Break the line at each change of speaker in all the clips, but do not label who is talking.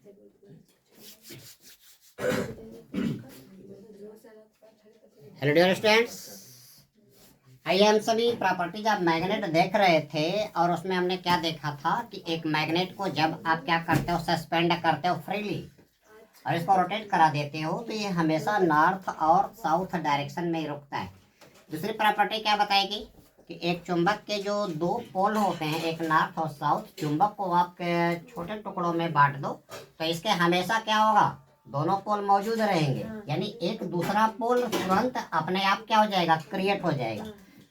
Hello dear students, आइए हम सभी प्रॉपर्टीज ऑफ मैग्नेट देख रहे थे और उसमें हमने क्या देखा था कि एक मैग्नेट को जब आप क्या करते हो, सस्पेंड करते हो फ्रीली और इसको रोटेट करा देते हो तो ये हमेशा नॉर्थ और साउथ डायरेक्शन में ही रुकता है। दूसरी प्रॉपर्टी क्या बताएगी कि एक चुंबक के जो दो पोल होते हैं, एक नॉर्थ और साउथ, चुंबक को आप छोटे टुकड़ों में बांट दो तो इसके हमेशा क्या होगा, दोनों पोल मौजूद रहेंगे, यानी एक दूसरा पोल तुरंत अपने आप क्या हो जाएगा, क्रिएट हो जाएगा।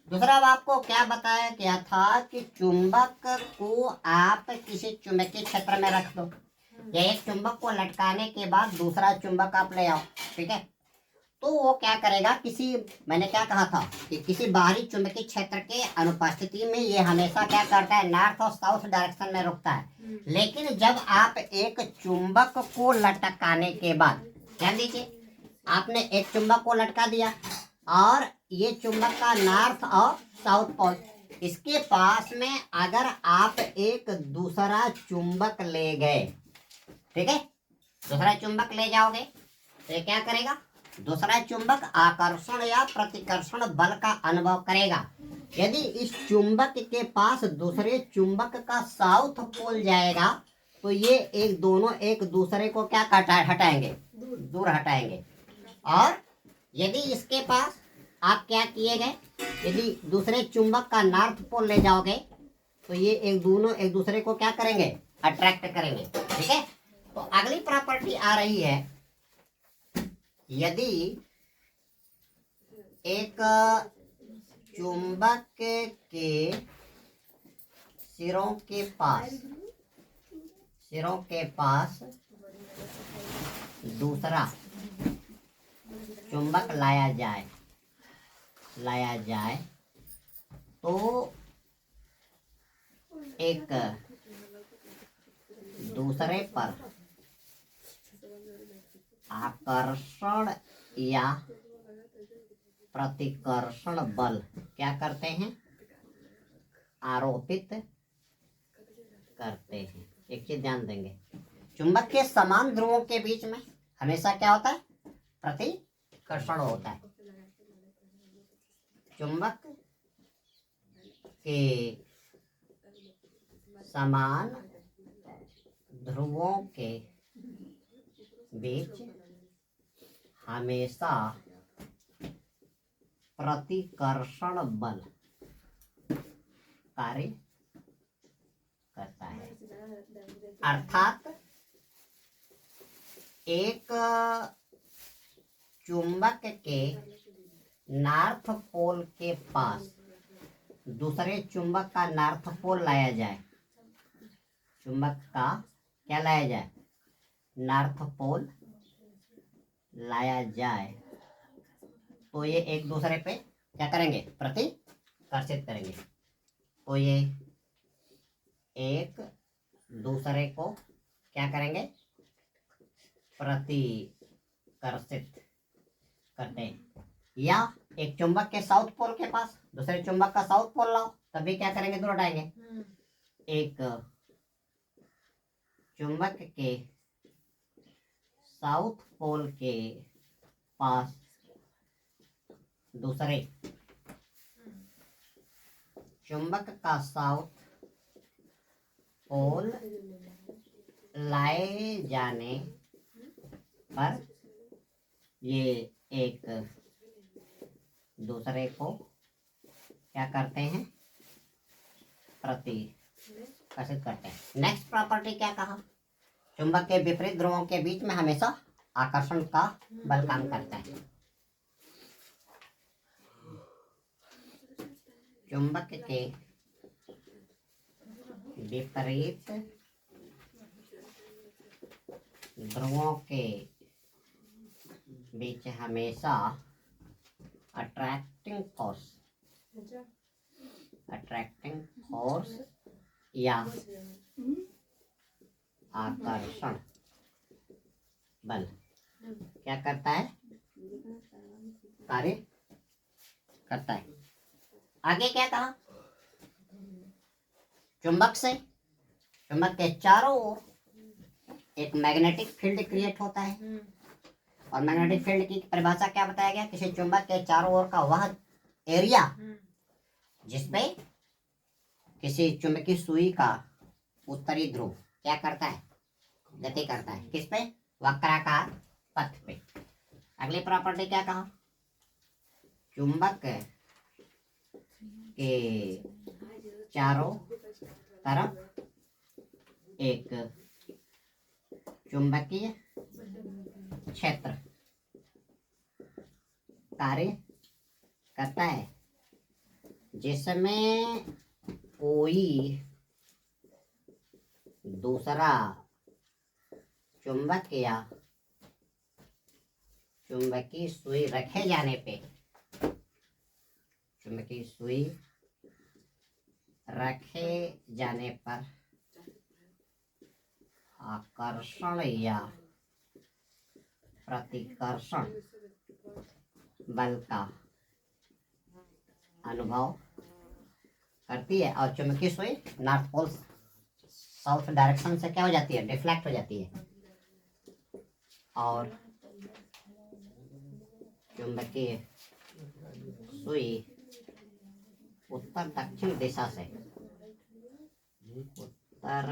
दूसरा आपको क्या बताया गया था कि चुंबक को आप किसी चुंबकीय क्षेत्र में रख दो या एक चुंबक को लटकाने के बाद दूसरा चुंबक आप ले आओ, ठीक है, तो वो क्या करेगा, मैंने क्या कहा था कि किसी बाहरी चुंबकीय क्षेत्र के अनुपस्थिति में ये हमेशा क्या करता है, नॉर्थ और साउथ डायरेक्शन में रुकता है। लेकिन जब आप एक चुंबक को लटकाने के बाद, ध्यान दीजिए, आपने एक चुंबक को लटका दिया और ये चुंबक का नॉर्थ और साउथ पोल, इसके पास में अगर आप एक दूसरा चुंबक ले गए, ठीक है, दूसरा चुंबक ले जाओगे तो ये क्या करेगा, दूसरा चुंबक आकर्षण या प्रतिकर्षण बल का अनुभव करेगा। यदि इस चुंबक के पास दूसरे चुंबक का साउथ पोल जाएगा तो ये दोनों एक दूसरे को क्या हटाएंगे, दूर हटाएंगे। और यदि इसके पास आप क्या किए गए, यदि दूसरे चुंबक का नॉर्थ पोल ले जाओगे तो ये दोनों एक दूसरे को क्या करेंगे, अट्रैक्ट करेंगे, ठीक है। तो अगली प्रॉपर्टी आ रही है, यदि एक चुंबक के सिरों के पास दूसरा चुंबक लाया जाए तो एक दूसरे पर आकर्षण या प्रतिकर्षण बल क्या करते हैं, आरोपित करते हैं। एक चीज ध्यान देंगे, चुंबक के समान ध्रुवों के बीच में हमेशा क्या होता है, प्रतिकर्षण होता है। चुंबक के समान ध्रुवों के बीच हमेशा प्रतिकर्षण बल कार्य करता है। अर्थात एक चुंबक के नॉर्थ पोल के पास दूसरे चुंबक का नॉर्थ पोल लाया जाए, चुंबक का क्या लाया जाए, नॉर्थ पोल लाया जाए तो ये एक दूसरे पे क्या करेंगे, प्रतिकर्षित करेंगे। तो ये एक दूसरे को क्या करेंगे, प्रतिकर्षित करते हैं। या एक चुंबक के साउथ पोल के पास दूसरे चुंबक का साउथ पोल लाओ, तभी क्या करेंगे, दूर हटाएंगे। एक चुंबक के साउथ पोल के पास दूसरे चुंबक का साउथ पोल लाए जाने पर ये एक दूसरे को क्या करते हैं, प्रतिकर्षित करते हैं। नेक्स्ट प्रॉपर्टी क्या कहा, चुंबक के विपरीत ध्रुवों के बीच में हमेशा आकर्षण का बल काम करता है। चुंबक के विपरीत ध्रुवों के बीच हमेशा अट्रैक्टिंग फोर्स या आकर्षण बल क्या करता है, कार्य करता है। आगे क्या कहा, चुंबक के चारों ओर एक मैग्नेटिक फील्ड क्रिएट होता है। और मैग्नेटिक फील्ड की परिभाषा क्या बताया गया? किसी चुंबक के चारों ओर का वह एरिया जिसपे किसी चुंबकीय सुई का उत्तरी ध्रुव क्या करता है? गति करता है। किस पे? वक्राकार पथ पे। अगली प्रॉपर्टी क्या कहा? चुंबक के चारों तरफ एक चुंबकीय क्षेत्र कार्य करता है जिसमें कोई दूसरा चुंबक या चुंबकीय सुई रखे जाने पे, चुंबकीय सुई रखे जाने पर आकर्षण या प्रतिकर्षण बल का अनुभव करती है और चुंबकीय सुई नॉर्थ पोल साउथ डायरेक्शन से क्या हो जाती है? डिफ्लेक्ट हो जाती है। और चुंबकीय सुई उत्तर दक्षिण दिशा से, उत्तर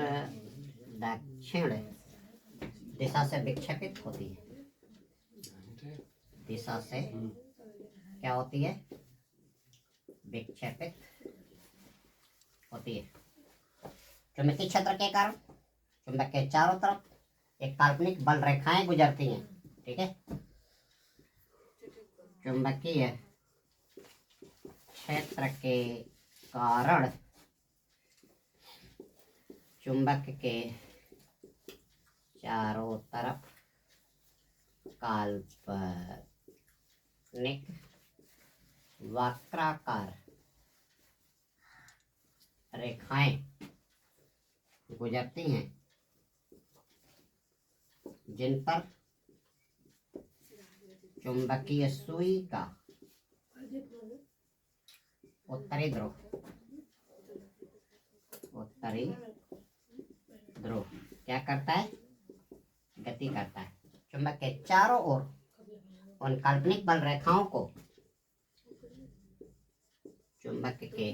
दक्षिण दिशा से विक्षेपित होती है। दिशा से क्या होती है? विक्षेपित होती है। चुंबकीय क्षेत्र के कारण चुंबक के चारों तरफ एक काल्पनिक बल रेखाएं गुजरती हैं। ठीक है। चुंबकीय क्षेत्र के कारण चुंबक के चारों तरफ काल्पनिक वक्राकार रेखाएं गुजरती हैं जिन पर चुंबकीय सुई का उत्तरी ध्रुव क्या करता है? गति करता है। चुंबक के चारों ओर उन काल्पनिक बल रेखाओं को चुंबक के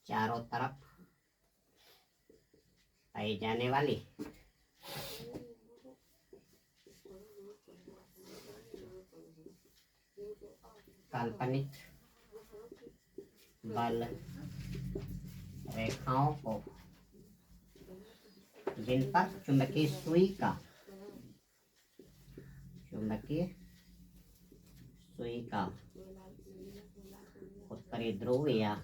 चारों तरफ पाई जाने वाली काल्पनिक बल रेखाओं को, जिन पर चुंबकीय सुई का उत्तरी ध्रुव या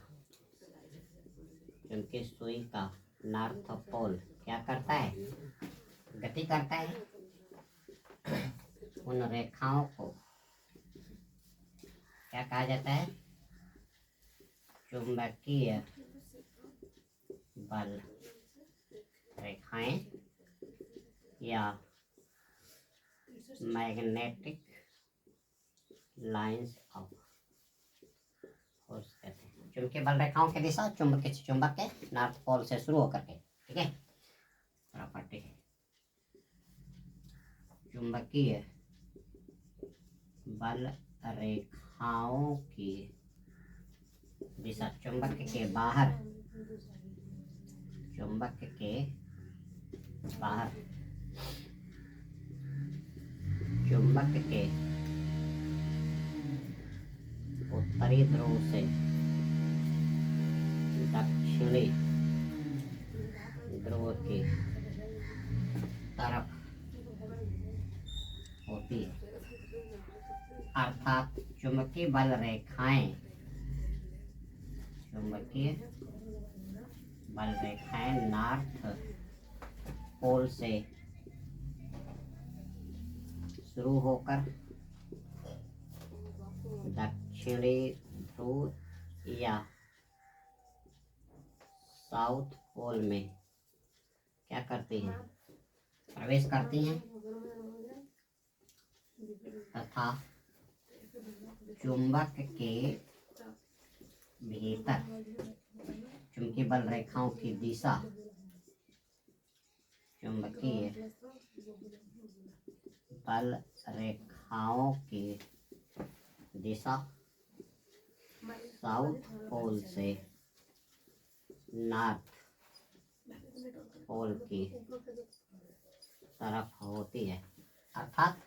चुंबकीय सुई का नॉर्थ पोल क्या करता है? गति करता है। उन रेखाओं को क्या कहा जाता है? चुंबकीय बल रेखाएं या मैग्नेटिक लाइंस ऑफ फोर्स कहते हैं। चुंबकीय बल रेखाओं की दिशा चुंबक के नॉर्थ पोल से शुरू होकर के। ठीक है। प्रॉपर्टी चुंबकीय बल रेखाओं की दिशा चुंबक के बाहर चुंबक के उत्तरी ध्रुव से दक्षिणी ध्रुव की तरफ होती है। अर्थात चुंबकीय बल रेखाएं नॉर्थ पोल से शुरू होकर दक्षिणी ध्रुव या साउथ पोल में क्या करती हैं? प्रवेश करती हैं तथा चुंबक के भीतर चुंबकीय बल रेखाओं की दिशा चुंबकीय बल रेखाओं की दिशा साउथ पोल से नॉर्थ पोल की तरफ होती है। अर्थात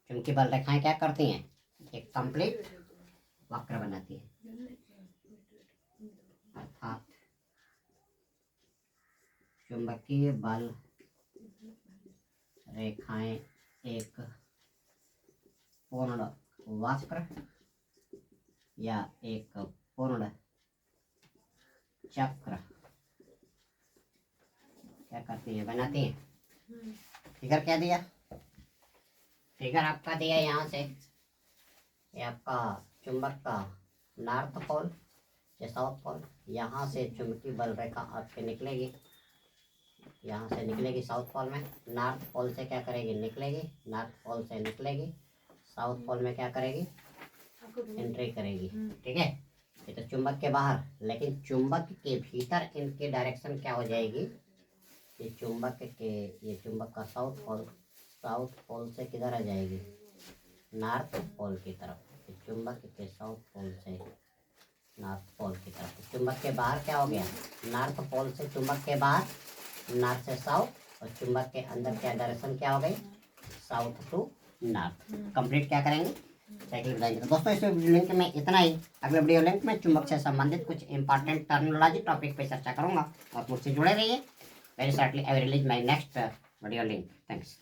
चुंबकीय बल रेखाएं क्या करती हैं, एक कंप्लीट वक्र बनाती है। अर्थात चुंबकीय बल रेखाएं एक पूर्ण वक्र या एक पूर्ण चक्र क्या करती है, बनाती है। फिगर क्या दिया, फिगर आपका दिया यहाँ से, ये आपका चुंबक का नॉर्थ पोल या साउथ पोल, यहाँ से चुंबकीय बल रेखा आपके निकलेगी, यहाँ से निकलेगी साउथ पोल में, नॉर्थ पोल से क्या करेगी, निकलेगी, नॉर्थ पोल से निकलेगी, साउथ पोल में क्या करेगी, एंट्री करेगी। ठीक है, ये तो चुंबक के बाहर, लेकिन चुंबक के भीतर इनकी डायरेक्शन क्या हो जाएगी, ये चुंबक का साउथ पोल से किधर आ जाएगी, नॉर्थ पोल की तरफ। चुंबक के साउथ पोल से नॉर्थ पोल की तरफ। चुंबक के बाहर क्या हो गया, नॉर्थ पोल से चुंबक के बाहर, नॉर्थ से साउथ, और चुंबक के अंदर क्या डायरेक्शन क्या हो गई, साउथ टू नॉर्थ। कंप्लीट क्या करेंगे, साइकिल बनाएंगे। तो दोस्तों इस वीडियो लिंक में इतना ही। अगले वीडियो लिंक में चुंबक से संबंधित कुछ इंपॉर्टेंट टर्मिनोलॉजी टॉपिक पे चर्चा करूंगा, और मुझसे जुड़े रहिए। Very shortly I will release my next video link. Thanks.